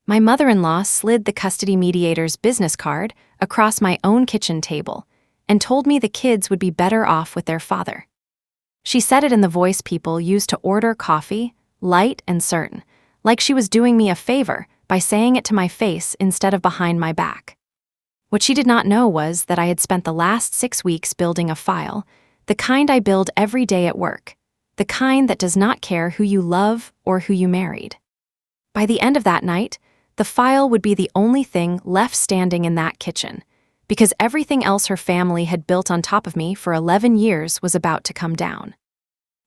My mother-in-law slid the custody mediator's business card across my own kitchen table and told me the kids would be better off with their father. She said it in the voice people use to order coffee, light and certain, like she was doing me a favor by saying it to my face instead of behind my back. What she did not know was that I had spent the last 6 weeks building a file, the kind I build every day at work, the kind that does not care who you love or who you married. By the end of that night, the file would be the only thing left standing in that kitchen, because everything else her family had built on top of me for 11 years was about to come down.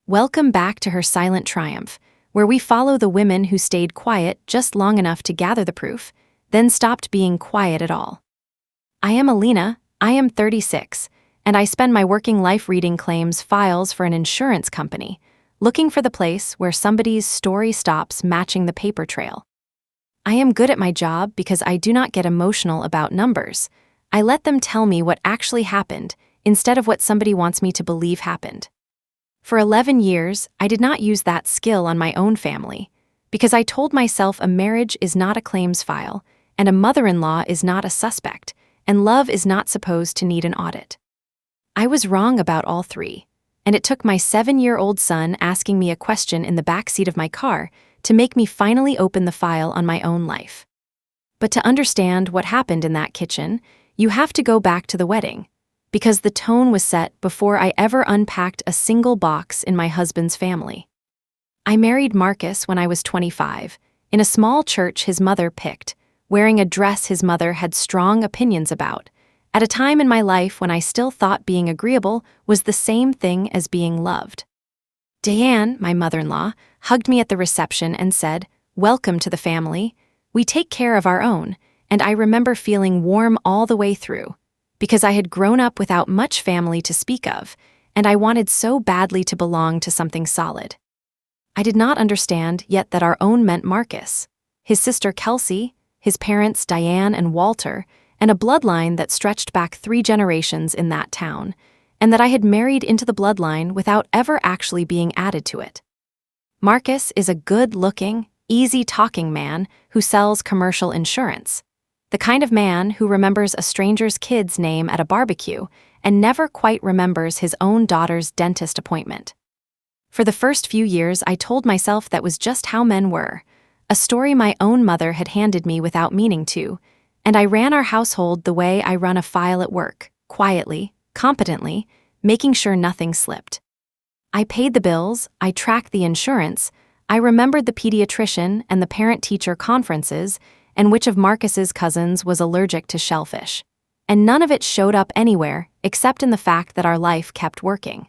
Welcome back to her silent triumph, where we follow the women who stayed quiet just long enough to gather the proof, then stopped being quiet at all. I am Alina, I am 36, and I spend my working life reading claims files for an insurance company, looking for the place where somebody's story stops matching the paper trail. I am good at my job because I do not get emotional about numbers. I let them tell me what actually happened instead of what somebody wants me to believe happened. For 11 years, I did not use that skill on my own family because I told myself a marriage is not a claims file, and a mother-in-law is not a suspect, and love is not supposed to need an audit. I was wrong about all three, and it took my 7-year-old son asking me a question in the backseat of my car to make me finally open the file on my own life. But to understand what happened in that kitchen, you have to go back to the wedding, because the tone was set before I ever unpacked a single box in my husband's family. I married Marcus when I was 25, in a small church his mother picked, wearing a dress his mother had strong opinions about, at a time in my life when I still thought being agreeable was the same thing as being loved. Diane, my mother-in-law, hugged me at the reception and said, "Welcome to the family. We take care of our own," and I remember feeling warm all the way through, because I had grown up without much family to speak of, and I wanted so badly to belong to something solid. I did not understand yet that our own meant Marcus, his sister Kelsey, his parents Diane and Walter, and a bloodline that stretched back 3 generations in that town, and that I had married into the bloodline without ever actually being added to it. Marcus is a good-looking, easy-talking man who sells commercial insurance, the kind of man who remembers a stranger's kid's name at a barbecue and never quite remembers his own daughter's dentist appointment. For the first few years, I told myself that was just how men were, a story my own mother had handed me without meaning to, and I ran our household the way I run a file at work, quietly, competently, making sure nothing slipped. I paid the bills, I tracked the insurance, I remembered the pediatrician and the parent-teacher conferences, and which of Marcus's cousins was allergic to shellfish. And none of it showed up anywhere except in the fact that our life kept working.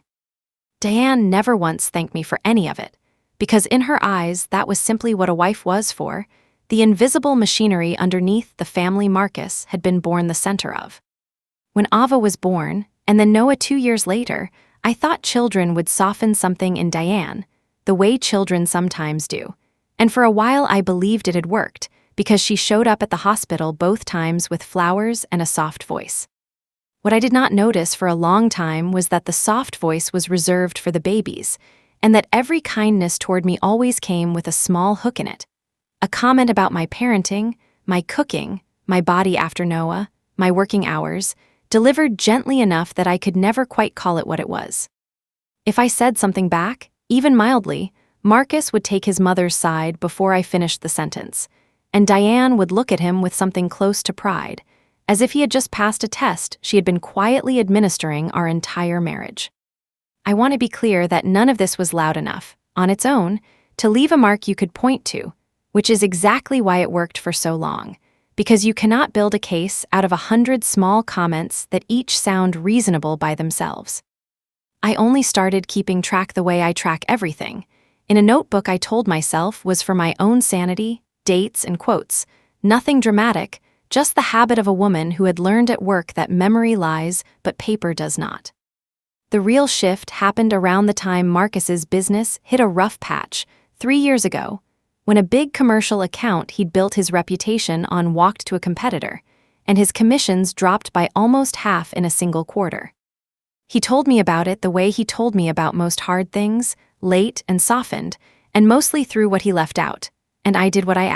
Diane never once thanked me for any of it, because in her eyes that was simply what a wife was for, the invisible machinery underneath the family Marcus had been born the center of. When Ava was born, and then Noah 2 years later, I thought children would soften something in Diane, the way children sometimes do, and for a while I believed it had worked, because she showed up at the hospital both times with flowers and a soft voice. What I did not notice for a long time was that the soft voice was reserved for the babies, and that every kindness toward me always came with a small hook in it. A comment about my parenting, my cooking, my body after Noah, my working hours, delivered gently enough that I could never quite call it what it was. If I said something back, even mildly, Marcus would take his mother's side before I finished the sentence, and Diane would look at him with something close to pride, as if he had just passed a test she had been quietly administering our entire marriage. I want to be clear that none of this was loud enough, on its own, to leave a mark you could point to, which is exactly why it worked for so long, because you cannot build a case out of 100 small comments that each sound reasonable by themselves. I only started keeping track the way I track everything, in a notebook I told myself was for my own sanity, dates and quotes, nothing dramatic, just the habit of a woman who had learned at work that memory lies but paper does not. The real shift happened around the time Marcus's business hit a rough patch, 3 years ago, when a big commercial account he'd built his reputation on walked to a competitor, and his commissions dropped by almost half in a single quarter. He told me about it the way he told me about most hard things, late and softened, and mostly through what he left out, and I did what I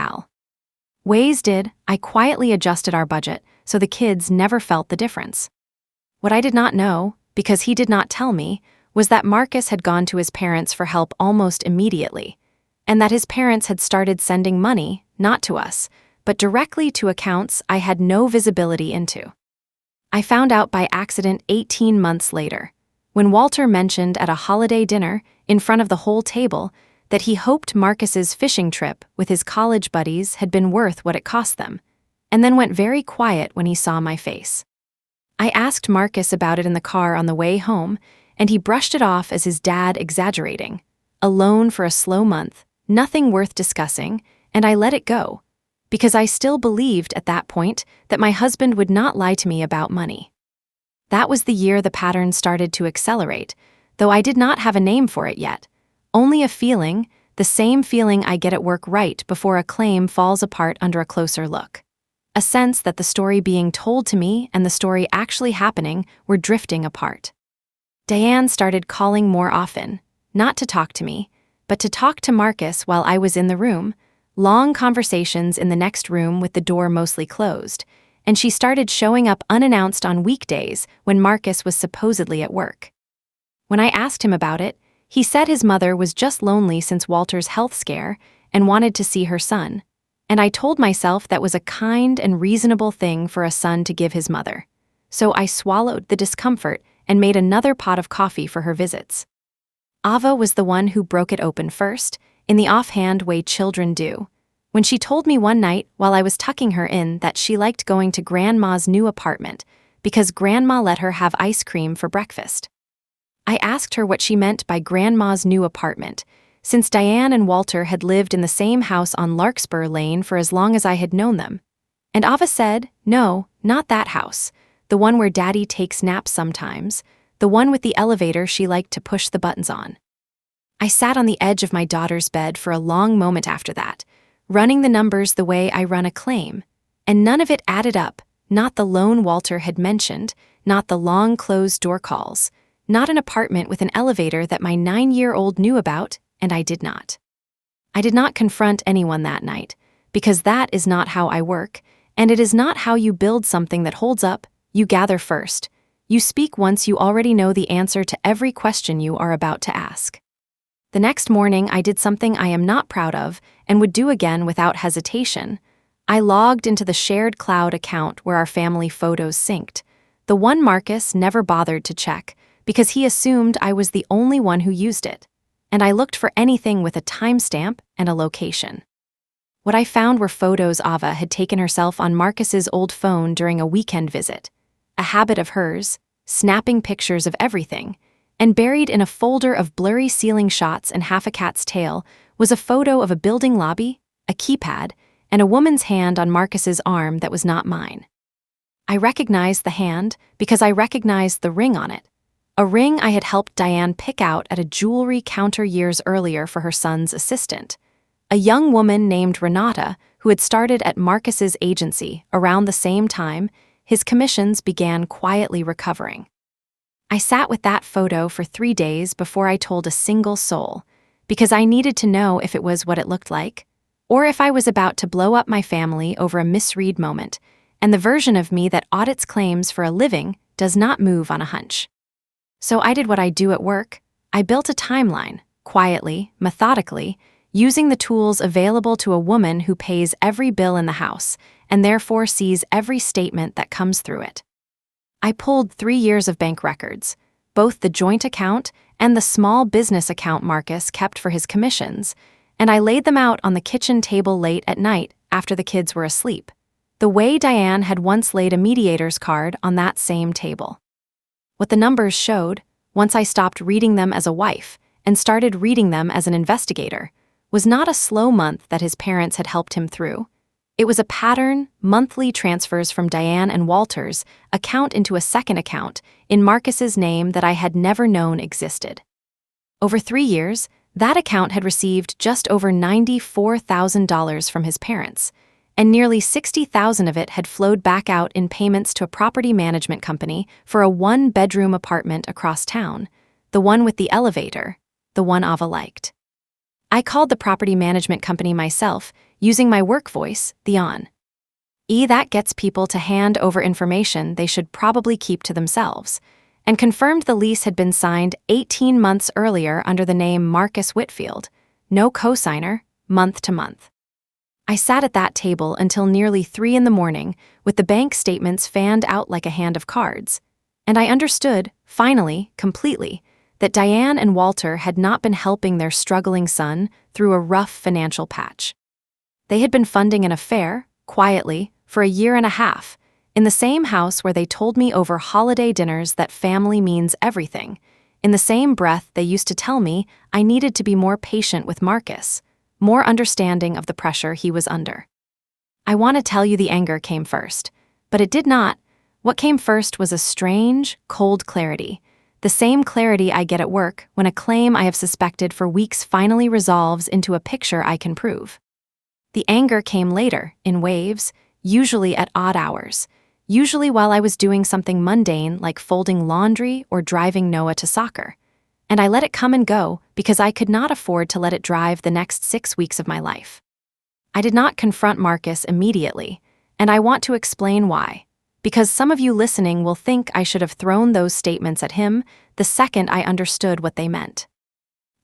Ways did, I quietly adjusted our budget so the kids never felt the difference. What I did not know, because he did not tell me, was that Marcus had gone to his parents for help almost immediately, and that his parents had started sending money, not to us, but directly to accounts I had no visibility into. I found out by accident 18 months later, when Walter mentioned at a holiday dinner in front of the whole table that he hoped Marcus's fishing trip with his college buddies had been worth what it cost them, and then went very quiet when he saw my face. I asked Marcus about it in the car on the way home, and he brushed it off as his dad exaggerating. Alone for a slow month, nothing worth discussing, and I let it go, because I still believed at that point that my husband would not lie to me about money. That was the year the pattern started to accelerate, though I did not have a name for it yet. Only a feeling, the same feeling I get at work right before a claim falls apart under a closer look. A sense that the story being told to me and the story actually happening were drifting apart. Diane started calling more often, not to talk to me, but to talk to Marcus while I was in the room, long conversations in the next room with the door mostly closed, and she started showing up unannounced on weekdays when Marcus was supposedly at work. When I asked him about it, he said his mother was just lonely since Walter's health scare and wanted to see her son, and I told myself that was a kind and reasonable thing for a son to give his mother. So I swallowed the discomfort and made another pot of coffee for her visits. Ava was the one who broke it open first, in the offhand way children do, when she told me one night while I was tucking her in that she liked going to Grandma's new apartment because Grandma let her have ice cream for breakfast. I asked her what she meant by Grandma's new apartment, since Diane and Walter had lived in the same house on Larkspur Lane for as long as I had known them. And Ava said, no, not that house, the one where Daddy takes naps sometimes, the one with the elevator she liked to push the buttons on. I sat on the edge of my daughter's bed for a long moment after that, running the numbers the way I run a claim, and none of it added up, not the loan Walter had mentioned, not the long closed-door calls, not an apartment with an elevator that my 9-year-old knew about, and I did not. I did not confront anyone that night, because that is not how I work, and it is not how you build something that holds up. You gather first. You speak once you already know the answer to every question you are about to ask. The next morning, I did something I am not proud of and would do again without hesitation. I logged into the shared cloud account where our family photos synced, the one Marcus never bothered to check because he assumed I was the only one who used it, and I looked for anything with a timestamp and a location. What I found were photos Ava had taken herself on Marcus's old phone during a weekend visit, a habit of hers, snapping pictures of everything, and buried in a folder of blurry ceiling shots and half a cat's tail was a photo of a building lobby, a keypad, and a woman's hand on Marcus's arm that was not mine. I recognized the hand because I recognized the ring on it, a ring I had helped Diane pick out at a jewelry counter years earlier for her son's assistant, a young woman named Renata who had started at Marcus's agency around the same time his commissions began quietly recovering. I sat with that photo for 3 days before I told a single soul, because I needed to know if it was what it looked like, or if I was about to blow up my family over a misread moment, and the version of me that audits claims for a living does not move on a hunch. So I did what I do at work. I built a timeline, quietly, methodically, using the tools available to a woman who pays every bill in the house and therefore sees every statement that comes through it. I pulled 3 years of bank records, both the joint account and the small business account Marcus kept for his commissions, and I laid them out on the kitchen table late at night after the kids were asleep, the way Diane had once laid a mediator's card on that same table. What the numbers showed, once I stopped reading them as a wife and started reading them as an investigator, was not a slow month that his parents had helped him through. It was a pattern, monthly transfers from Diane and Walter's account into a second account in Marcus's name that I had never known existed. Over 3 years, that account had received just over $94,000 from his parents, and nearly $60,000 of it had flowed back out in payments to a property management company for a 1-bedroom apartment across town, the one with the elevator, the one Ava liked. I called the property management company myself, using my work voice, the on. That gets people to hand over information they should probably keep to themselves, and confirmed the lease had been signed 18 months earlier under the name Marcus Whitfield, no cosigner, month to month. I sat at that table until nearly 3 in the morning, with the bank statements fanned out like a hand of cards, and I understood, finally, completely, that Diane and Walter had not been helping their struggling son through a rough financial patch. They had been funding an affair, quietly, for a year and a half, in the same house where they told me over holiday dinners that family means everything. In the same breath, they used to tell me I needed to be more patient with Marcus, more understanding of the pressure he was under. I want to tell you the anger came first, but it did not. What came first was a strange, cold clarity. The same clarity I get at work when a claim I have suspected for weeks finally resolves into a picture I can prove. The anger came later, in waves, usually at odd hours, usually while I was doing something mundane like folding laundry or driving Noah to soccer. And I let it come and go because I could not afford to let it drive the next 6 weeks of my life. I did not confront Marcus immediately, and I want to explain why. Because some of you listening will think I should have thrown those statements at him the second I understood what they meant.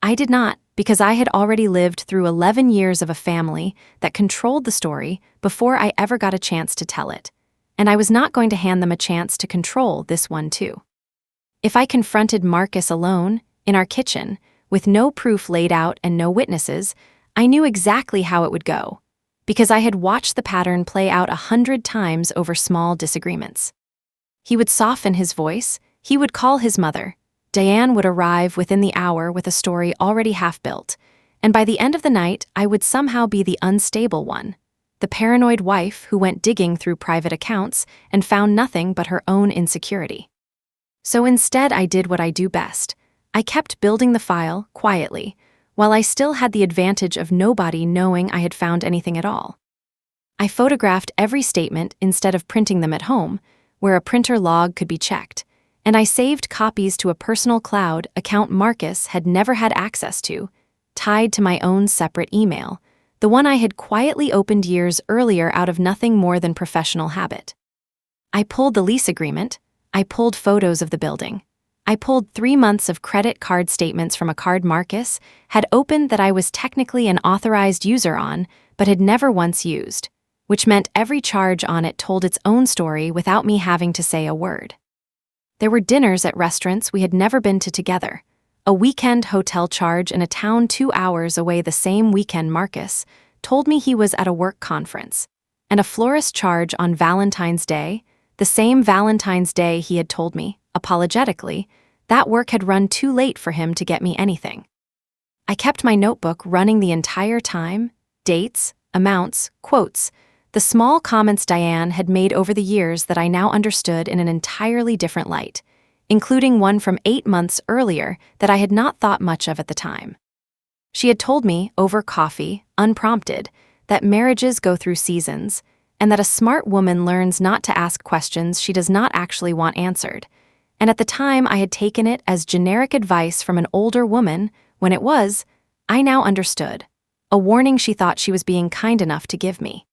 I did not, because I had already lived through 11 years of a family that controlled the story before I ever got a chance to tell it, and I was not going to hand them a chance to control this one too. If I confronted Marcus alone, in our kitchen, with no proof laid out and no witnesses, I knew exactly how it would go, because I had watched the pattern play out 100 times over small disagreements. He would soften his voice, he would call his mother, Diane would arrive within the hour with a story already half-built, and by the end of the night I would somehow be the unstable one, the paranoid wife who went digging through private accounts and found nothing but her own insecurity. So instead I did what I do best. I kept building the file, quietly, while I still had the advantage of nobody knowing I had found anything at all. I photographed every statement instead of printing them at home, where a printer log could be checked, and I saved copies to a personal cloud account Marcus had never had access to, tied to my own separate email, the one I had quietly opened years earlier out of nothing more than professional habit. I pulled the lease agreement, I pulled photos of the building. I pulled 3 months of credit card statements from a card Marcus had opened that I was technically an authorized user on, but had never once used, which meant every charge on it told its own story without me having to say a word. There were dinners at restaurants we had never been to together, a weekend hotel charge in a town 2 hours away the same weekend Marcus told me he was at a work conference, and a florist charge on Valentine's Day, the same Valentine's Day he had told me, apologetically, that work had run too late for him to get me anything. I kept my notebook running the entire time, dates, amounts, quotes, the small comments Diane had made over the years that I now understood in an entirely different light, including one from 8 months earlier that I had not thought much of at the time. She had told me, over coffee, unprompted, that marriages go through seasons, and that a smart woman learns not to ask questions she does not actually want answered. And at the time I had taken it as generic advice from an older woman, when it was, I now understood, a warning she thought she was being kind enough to give me.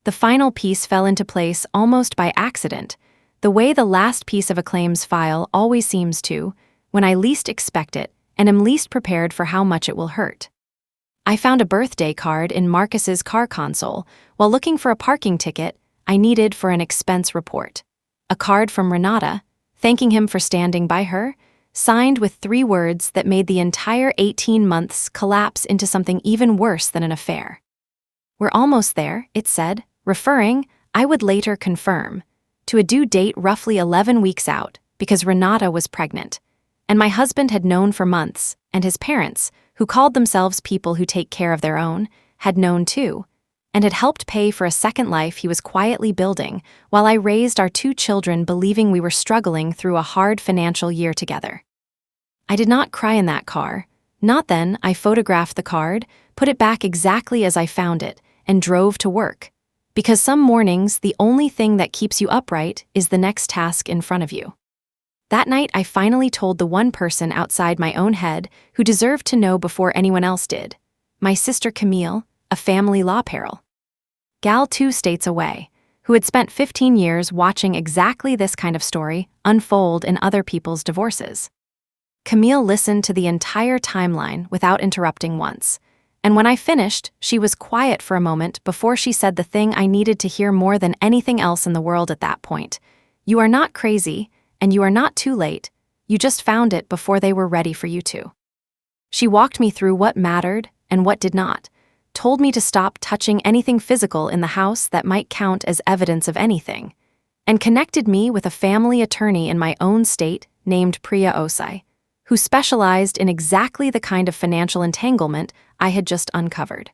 The final piece fell into place almost by accident, the way the last piece of a claims file always seems to, when I least expect it and am least prepared for how much it will hurt. I found a birthday card in Marcus's car console while looking for a parking ticket I needed for an expense report. A card from Renata, thanking him for standing by her, signed with 3 words that made the entire 18 months collapse into something even worse than an affair. We're almost there, it said, referring, I would later confirm, to a due date roughly 11 weeks out, because Renata was pregnant, and my husband had known for months, and his parents, who called themselves people who take care of their own, had known too, and had helped pay for a second life he was quietly building while I raised our 2 children believing we were struggling through a hard financial year together. I did not cry in that car. Not then. I photographed the card, put it back exactly as I found it, and drove to work. Because some mornings, the only thing that keeps you upright is the next task in front of you. That night, I finally told the one person outside my own head who deserved to know before anyone else did. my sister Camille, a family law peril. Gal 2 states away, who had spent 15 years watching exactly this kind of story unfold in other people's divorces. Camille listened to the entire timeline without interrupting once, and when I finished, she was quiet for a moment before she said the thing I needed to hear more than anything else in the world at that point. You are not crazy, and you are not too late. You just found it before they were ready for you to. She walked me through what mattered and what did not, told me to stop touching anything physical in the house that might count as evidence of anything, and connected me with a family attorney in my own state named Priya Osai, who specialized in exactly the kind of financial entanglement I had just uncovered.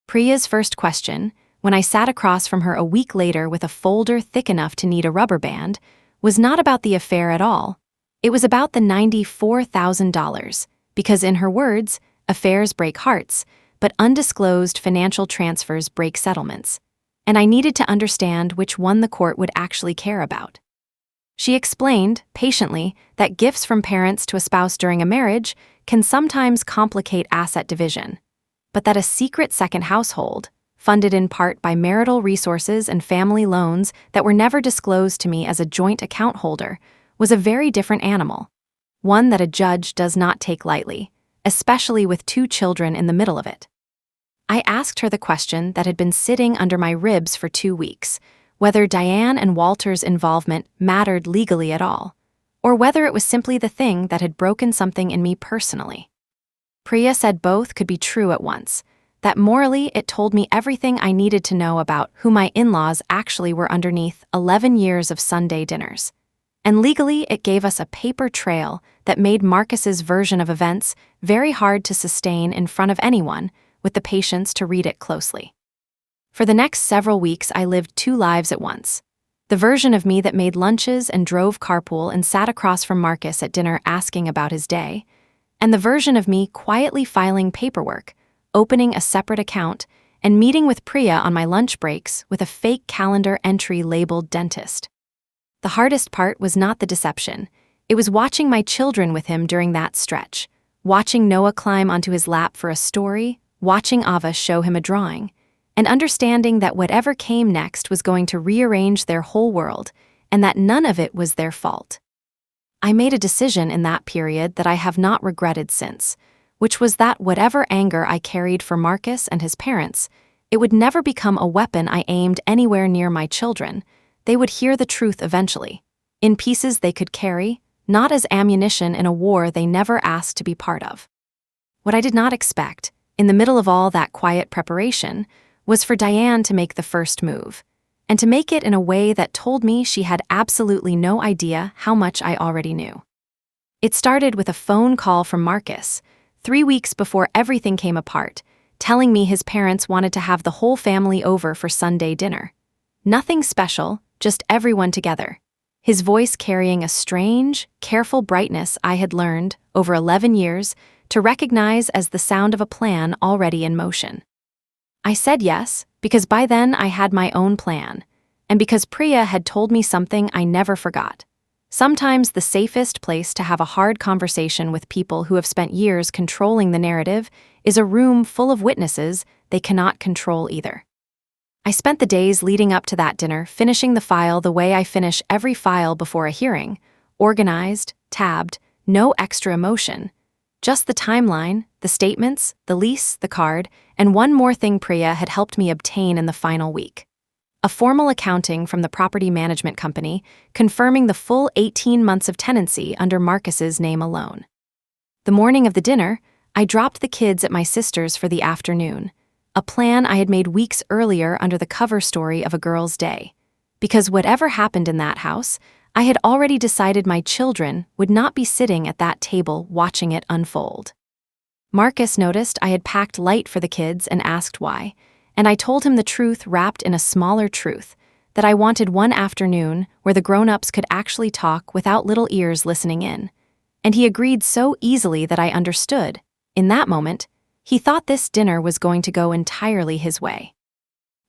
Priya's first question, when I sat across from her a week later with a folder thick enough to need a rubber band, was not about the affair at all. It was about the $94,000, because in her words, affairs break hearts, but undisclosed financial transfers break settlements, and I needed to understand which one the court would actually care about. She explained, patiently, that gifts from parents to a spouse during a marriage can sometimes complicate asset division, but that a secret second household, funded in part by marital resources and family loans that were never disclosed to me as a joint account holder, was a very different animal, one that a judge does not take lightly, especially with 2 children in the middle of it. I asked her the question that had been sitting under my ribs for 2 weeks, whether Diane and Walter's involvement mattered legally at all, or whether it was simply the thing that had broken something in me personally. Priya said both could be true at once, that morally it told me everything I needed to know about who my in-laws actually were underneath 11 years of Sunday dinners, and legally it gave us a paper trail that made Marcus's version of events very hard to sustain in front of anyone with the patience to read it closely. For the next several weeks, I lived 2 lives at once. The version of me that made lunches and drove carpool and sat across from Marcus at dinner asking about his day, and the version of me quietly filing paperwork, opening a separate account, and meeting with Priya on my lunch breaks with a fake calendar entry labeled dentist. The hardest part was not the deception. It was watching my children with him during that stretch, watching Noah climb onto his lap for a story, watching Ava show him a drawing, and understanding that whatever came next was going to rearrange their whole world, and that none of it was their fault. I made a decision in that period that I have not regretted since, which was that whatever anger I carried for Marcus and his parents, it would never become a weapon I aimed anywhere near my children. They would hear the truth eventually, in pieces they could carry, not as ammunition in a war they never asked to be part of. What I did not expect, in the middle of all that quiet preparation, was for Diane to make the first move, and to make it in a way that told me she had absolutely no idea how much I already knew. It started with a phone call from Marcus, 3 weeks before everything came apart, telling me his parents wanted to have the whole family over for Sunday dinner. Nothing special, just everyone together. His voice carrying a strange, careful brightness I had learned, over 11 years, to recognize as the sound of a plan already in motion. I said yes, because by then I had my own plan, and because Priya had told me something I never forgot. Sometimes the safest place to have a hard conversation with people who have spent years controlling the narrative is a room full of witnesses they cannot control either. I spent the days leading up to that dinner finishing the file the way I finish every file before a hearing, organized, tabbed, no extra emotion. Just the timeline, the statements, the lease, the card, and one more thing Priya had helped me obtain in the final week. A formal accounting from the property management company confirming the full 18 months of tenancy under Marcus's name alone. The morning of the dinner, I dropped the kids at my sister's for the afternoon, a plan I had made weeks earlier under the cover story of A Girl's Day. Because whatever happened in that house, I had already decided my children would not be sitting at that table watching it unfold. Marcus noticed I had packed light for the kids and asked why, and I told him the truth wrapped in a smaller truth, that I wanted one afternoon where the grown-ups could actually talk without little ears listening in. And he agreed so easily that I understood. In that moment, he thought this dinner was going to go entirely his way.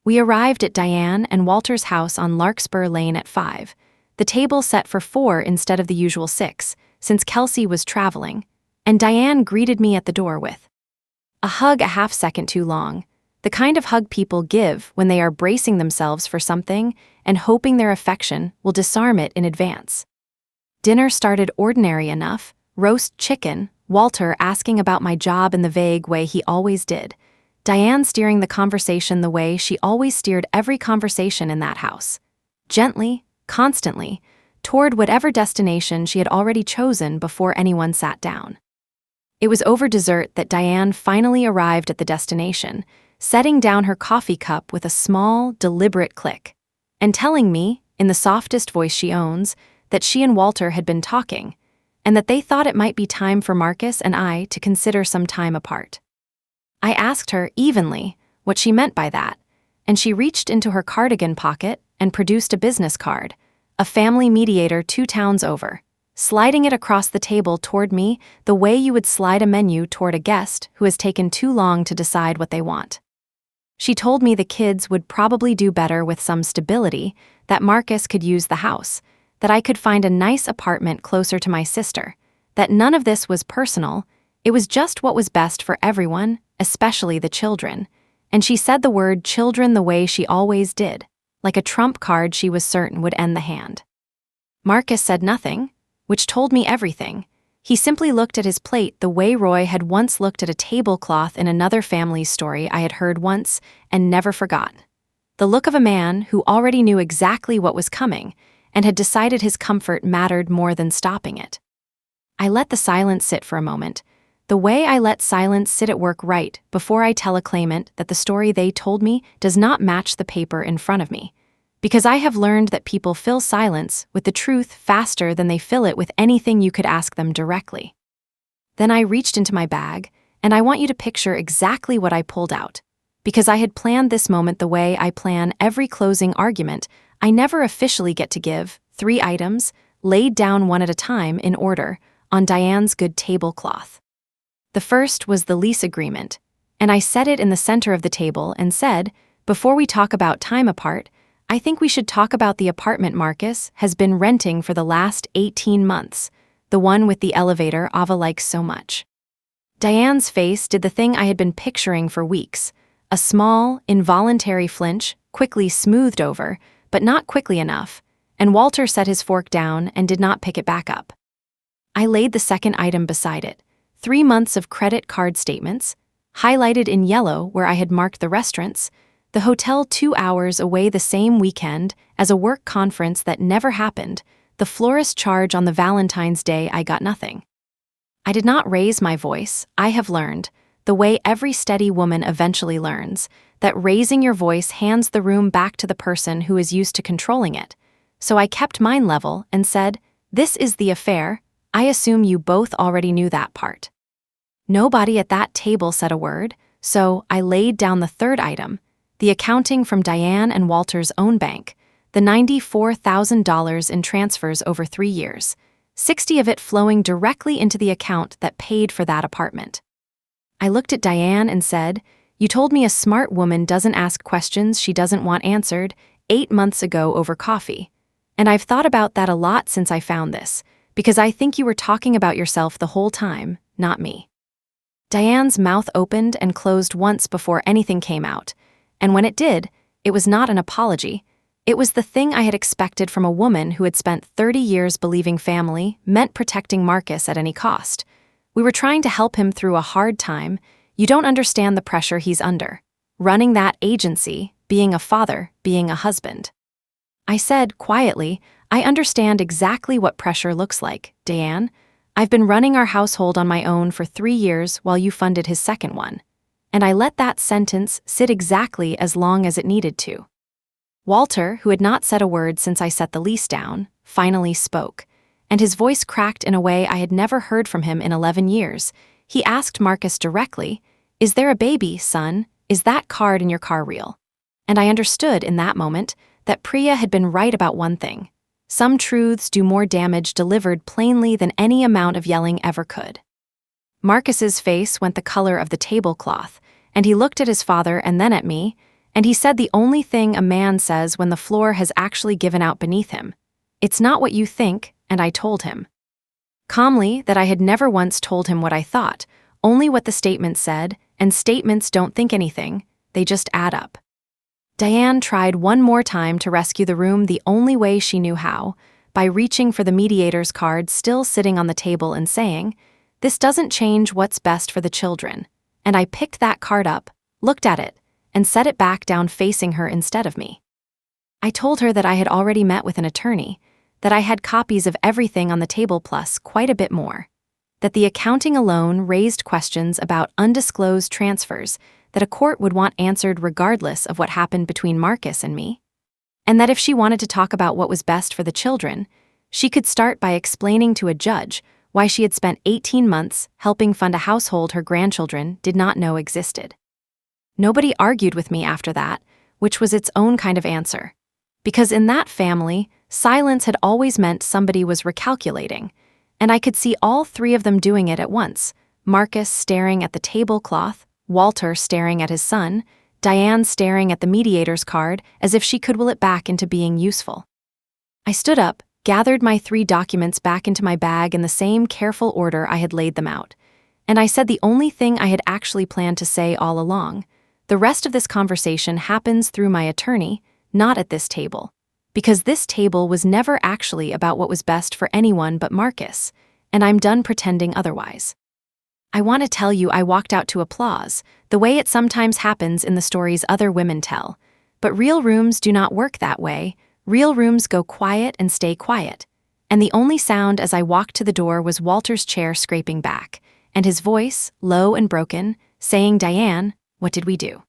We arrived at Diane and Walter's house on Larkspur Lane at 5, the table set for 4 instead of the usual 6, since Kelsey was traveling, and Diane greeted me at the door with, A hug a half second too long. The kind of hug people give when they are bracing themselves for something and hoping their affection will disarm it in advance. Dinner started ordinary enough, roast chicken, Walter asking about my job in the vague way he always did, Diane steering the conversation the way she always steered every conversation in that house. Gently, constantly, toward whatever destination she had already chosen before anyone sat down. It was over dessert that Diane finally arrived at the destination, setting down her coffee cup with a small, deliberate click, and telling me, in the softest voice she owns, that she and Walter had been talking, and that they thought it might be time for Marcus and I to consider some time apart. I asked her evenly what she meant by that, and she reached into her cardigan pocket and produced a business card, a family mediator 2 towns over, sliding it across the table toward me the way you would slide a menu toward a guest who has taken too long to decide what they want. She told me the kids would probably do better with some stability, that Marcus could use the house, that I could find a nice apartment closer to my sister, that none of this was personal, it was just what was best for everyone, especially the children, and she said the word children the way she always did, like a trump card she was certain would end the hand. Marcus said nothing, which told me everything. He simply looked at his plate the way Roy had once looked at a tablecloth in another family's story I had heard once and never forgot. The look of a man who already knew exactly what was coming and had decided his comfort mattered more than stopping it. I let the silence sit for a moment, the way I let silence sit at work right before I tell a claimant that the story they told me does not match the paper in front of me, because I have learned that people fill silence with the truth faster than they fill it with anything you could ask them directly. Then I reached into my bag, and I want you to picture exactly what I pulled out. Because I had planned this moment the way I plan every closing argument, I never officially get to give 3 items, laid down one at a time in order, on Diane's good tablecloth. The first was the lease agreement, and I set it in the center of the table and said, before we talk about time apart, I think we should talk about the apartment Marcus has been renting for the last 18 months, the one with the elevator Ava likes so much. Diane's face did the thing I had been picturing for weeks, a small, involuntary flinch, quickly smoothed over, but not quickly enough, and Walter set his fork down and did not pick it back up. I laid the second item beside it, 3 months of credit card statements, highlighted in yellow where I had marked the restaurants, the hotel 2 hours away the same weekend as a work conference that never happened, the florist charge on the Valentine's Day I got nothing. I did not raise my voice. I have learned, the way every steady woman eventually learns, that raising your voice hands the room back to the person who is used to controlling it. So I kept mine level and said, "This is the affair. I assume you both already knew that part." Nobody at that table said a word, so I laid down the third item, the accounting from Diane and Walter's own bank, the $94,000 in transfers over 3 years, 60 of it flowing directly into the account that paid for that apartment. I looked at Diane and said, "You told me a smart woman doesn't ask questions she doesn't want answered 8 months ago over coffee. And I've thought about that a lot since I found this, because I think you were talking about yourself the whole time, not me." Diane's mouth opened and closed once before anything came out, and when it did, it was not an apology. It was the thing I had expected from a woman who had spent 30 years believing family meant protecting Marcus at any cost. We were trying to help him through a hard time. You don't understand the pressure he's under. Running that agency, being a father, being a husband. I said, quietly, "I understand exactly what pressure looks like, Diane. I've been running our household on my own for 3 years while you funded his second one." And I let that sentence sit exactly as long as it needed to. Walter, who had not said a word since I set the lease down, finally spoke, and his voice cracked in a way I had never heard from him in 11 years. He asked Marcus directly, "Is there a baby, son? Is that card in your car real?" And I understood in that moment that Priya had been right about one thing. Some truths do more damage delivered plainly than any amount of yelling ever could. Marcus's face went the color of the tablecloth, and he looked at his father and then at me, and he said the only thing a man says when the floor has actually given out beneath him. "It's not what you think," and I told him. Calmly that I had never once told him what I thought, only what the statement said, and statements don't think anything, they just add up. Diane tried one more time to rescue the room the only way she knew how, by reaching for the mediator's card still sitting on the table and saying, "This doesn't change what's best for the children." And I picked that card up, looked at it, and set it back down facing her instead of me. I told her that I had already met with an attorney, that I had copies of everything on the table plus quite a bit more, that the accounting alone raised questions about undisclosed transfers that a court would want answered regardless of what happened between Marcus and me, and that if she wanted to talk about what was best for the children, she could start by explaining to a judge why she had spent 18 months helping fund a household her grandchildren did not know existed. Nobody argued with me after that, which was its own kind of answer. Because in that family, silence had always meant somebody was recalculating, and I could see all three of them doing it at once: Marcus staring at the tablecloth, Walter staring at his son, Diane staring at the mediator's card as if she could will it back into being useful. I stood up, gathered my 3 documents back into my bag in the same careful order I had laid them out, and I said the only thing I had actually planned to say all along: the rest of this conversation happens through my attorney, not at this table, because this table was never actually about what was best for anyone but Marcus, and I'm done pretending otherwise. I want to tell you I walked out to applause, the way it sometimes happens in the stories other women tell. But real rooms do not work that way. Real rooms go quiet and stay quiet. And the only sound as I walked to the door was Walter's chair scraping back, and his voice, low and broken, saying, "Diane, what did we do?"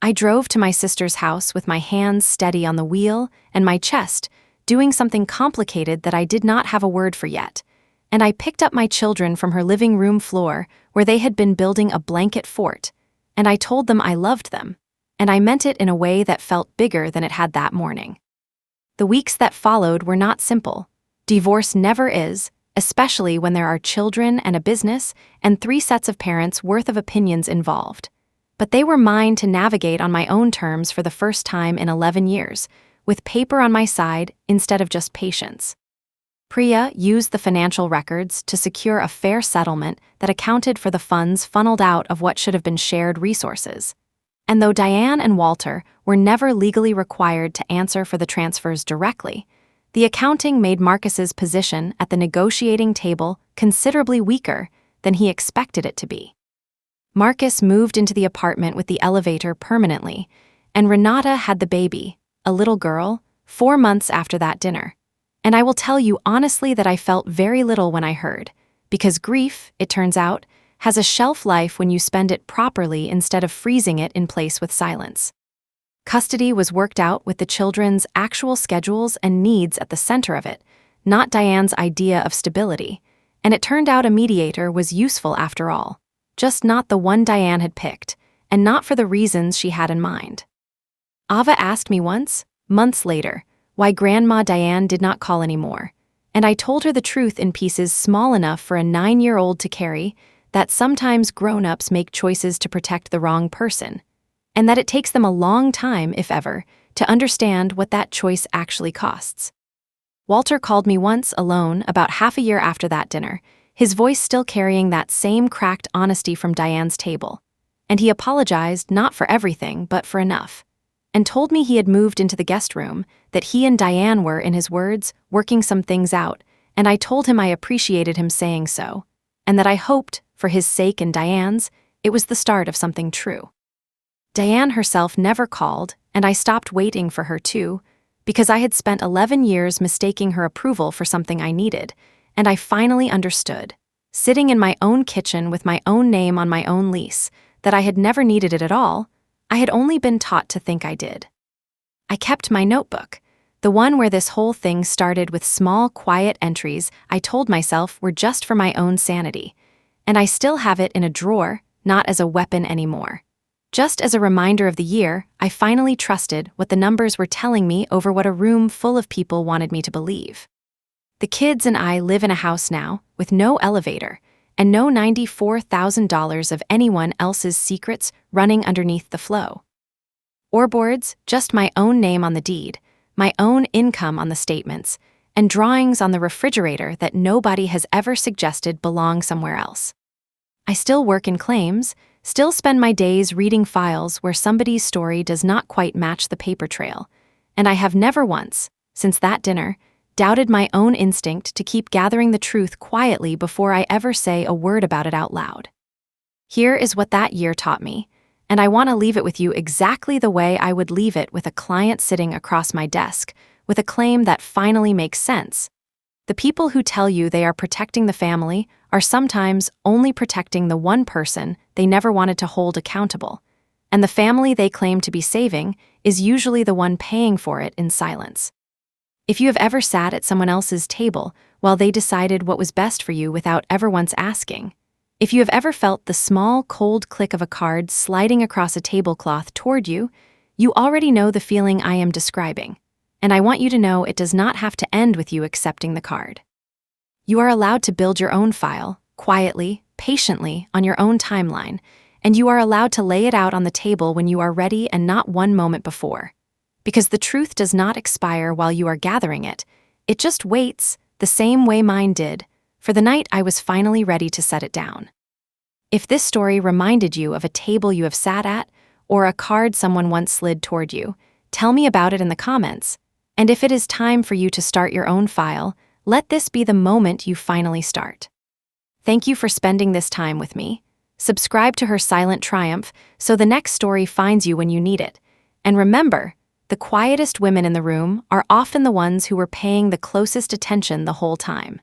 I drove to my sister's house with my hands steady on the wheel and my chest doing something complicated that I did not have a word for yet, and I picked up my children from her living room floor where they had been building a blanket fort, and I told them I loved them, and I meant it in a way that felt bigger than it had that morning. The weeks that followed were not simple. Divorce never is, especially when there are children and a business and 3 sets of parents' worth of opinions involved. But they were mine to navigate on my own terms for the first time in 11 years, with paper on my side instead of just patience. Priya used the financial records to secure a fair settlement that accounted for the funds funneled out of what should have been shared resources. And though Diane and Walter were never legally required to answer for the transfers directly, the accounting made Marcus's position at the negotiating table considerably weaker than he expected it to be. Marcus moved into the apartment with the elevator permanently, and Renata had the baby, a little girl, 4 months after that dinner. And I will tell you honestly that I felt very little when I heard, because grief, it turns out, has a shelf life when you spend it properly instead of freezing it in place with silence. Custody was worked out with the children's actual schedules and needs at the center of it, not Diane's idea of stability, and it turned out a mediator was useful after all, just not the one Diane had picked, and not for the reasons she had in mind. Ava asked me once, months later, why Grandma Diane did not call anymore, and I told her the truth in pieces small enough for a 9-year-old to carry, that sometimes grown-ups make choices to protect the wrong person, and that it takes them a long time, if ever, to understand what that choice actually costs. Walter called me once alone about half a year after that dinner, his voice still carrying that same cracked honesty from Diane's table, and he apologized not for everything but for enough, and told me he had moved into the guest room, that he and Diane were, in his words, working some things out, and I told him I appreciated him saying so, and that I hoped, for his sake and Diane's, it was the start of something true. Diane herself never called, and I stopped waiting for her too, because I had spent 11 years mistaking her approval for something I needed, and I finally understood, sitting in my own kitchen with my own name on my own lease, that I had never needed it at all. I had only been taught to think I did. I kept my notebook, the one where this whole thing started with small, quiet entries I told myself were just for my own sanity, and I still have it in a drawer, not as a weapon anymore. Just as a reminder of the year, I finally trusted what the numbers were telling me over what a room full of people wanted me to believe. The kids and I live in a house now, with no elevator, and no $94,000 of anyone else's secrets running underneath the flow. Or boards, just my own name on the deed, my own income on the statements, and drawings on the refrigerator that nobody has ever suggested belong somewhere else. I still work in claims, still spend my days reading files where somebody's story does not quite match the paper trail, and I have never once, since that dinner, doubted my own instinct to keep gathering the truth quietly before I ever say a word about it out loud. Here is what that year taught me, and I want to leave it with you exactly the way I would leave it with a client sitting across my desk with a claim that finally makes sense. The people who tell you they are protecting the family are sometimes only protecting the one person they never wanted to hold accountable, and the family they claim to be saving is usually the one paying for it in silence. If you have ever sat at someone else's table while they decided what was best for you without ever once asking, if you have ever felt the small, cold click of a card sliding across a tablecloth toward you, you already know the feeling I am describing, and I want you to know it does not have to end with you accepting the card. You are allowed to build your own file, quietly, patiently, on your own timeline, and you are allowed to lay it out on the table when you are ready and not one moment before. Because the truth does not expire while you are gathering it, it just waits, the same way mine did, for the night I was finally ready to set it down. If this story reminded you of a table you have sat at, or a card someone once slid toward you, tell me about it in the comments. And if it is time for you to start your own file, let this be the moment you finally start. Thank you for spending this time with me. Subscribe to her silent triumph so the next story finds you when you need it. And remember, the quietest women in the room are often the ones who were paying the closest attention the whole time.